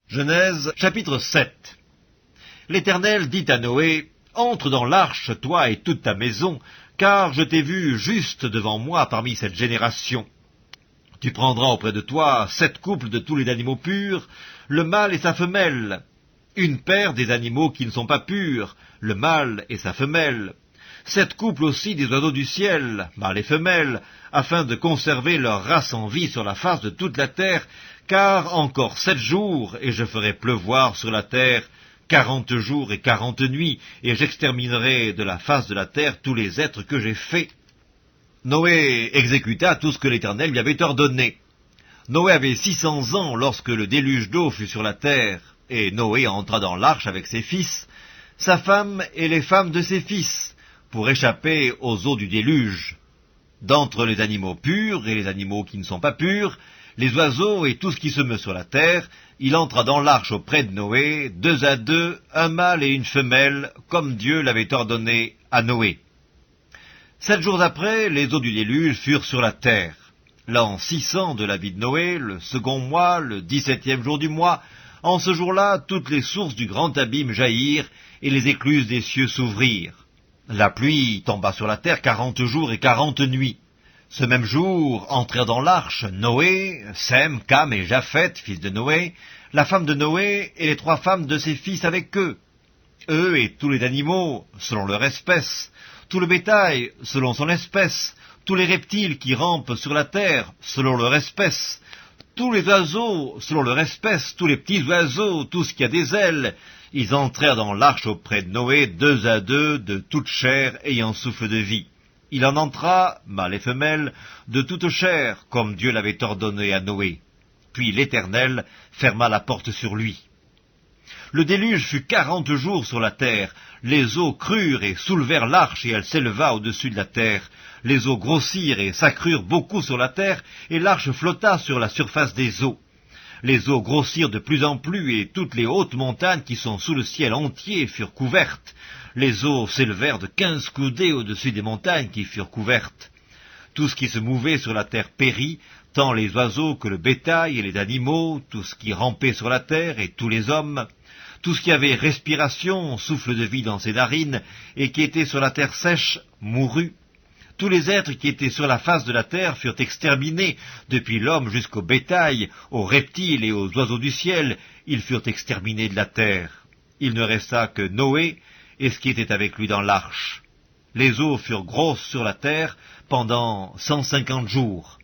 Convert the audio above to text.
Genèse, chapitre 7. L'Éternel dit à Noé, « Entre dans l'arche, toi et toute ta maison, car je t'ai vu juste devant moi parmi cette génération. Tu prendras auprès de toi 7 couples de tous les animaux purs, le mâle et sa femelle, une paire des animaux qui ne sont pas purs, le mâle et sa femelle, 7 couples aussi des oiseaux du ciel, mâles et femelles, afin de conserver leur race en vie sur la face de toute la terre, car encore 7 jours, et je ferai pleuvoir sur la terre 40 jours et 40 nuits, et j'exterminerai de la face de la terre tous les êtres que j'ai faits. » Noé exécuta tout ce que l'Éternel lui avait ordonné. Noé avait 600 ans lorsque le déluge d'eau fut sur la terre, et Noé entra dans l'arche avec ses fils, sa femme et les femmes de ses fils, pour échapper aux eaux du déluge. D'entre les animaux purs et les animaux qui ne sont pas purs, les oiseaux et tout ce qui se meut sur la terre, il entra dans l'arche auprès de Noé, 2 à 2, un mâle et une femelle, comme Dieu l'avait ordonné à Noé. 7 jours après, les eaux du déluge furent sur la terre. L'an 600 de la vie de Noé, le second mois, le 17e jour du mois, en ce jour-là, toutes les sources du grand abîme jaillirent, et les écluses des cieux s'ouvrirent. La pluie tomba sur la terre 40 jours et 40 nuits. Ce même jour entrèrent dans l'arche Noé, Sem, Cam et Japheth, fils de Noé, la femme de Noé et les 3 femmes de ses fils avec eux. Eux et tous les animaux, selon leur espèce, tout le bétail, selon son espèce, tous les reptiles qui rampent sur la terre, selon leur espèce, tous les oiseaux, selon leur espèce, tous les petits oiseaux, tout ce qui a des ailes, ils entrèrent dans l'arche auprès de Noé, 2 à 2, de toute chair ayant souffle de vie. Il en entra, mâle et femelle, de toute chair, comme Dieu l'avait ordonné à Noé. Puis l'Éternel ferma la porte sur lui. Le déluge fut 40 jours sur la terre. Les eaux crurent et soulevèrent l'arche, et elle s'éleva au-dessus de la terre. Les eaux grossirent et s'accrurent beaucoup sur la terre, et l'arche flotta sur la surface des eaux. Les eaux grossirent de plus en plus, et toutes les hautes montagnes qui sont sous le ciel entier furent couvertes. Les eaux s'élevèrent de 15 coudées au-dessus des montagnes qui furent couvertes. Tout ce qui se mouvait sur la terre périt, tant les oiseaux que le bétail et les animaux, tout ce qui rampait sur la terre et tous les hommes, tout ce qui avait respiration, souffle de vie dans ses narines, et qui était sur la terre sèche, mourut. Tous les êtres qui étaient sur la face de la terre furent exterminés, depuis l'homme jusqu'au bétail, aux reptiles et aux oiseaux du ciel, ils furent exterminés de la terre. Il ne resta que Noé et ce qui était avec lui dans l'arche. Les eaux furent grosses sur la terre pendant 150 jours.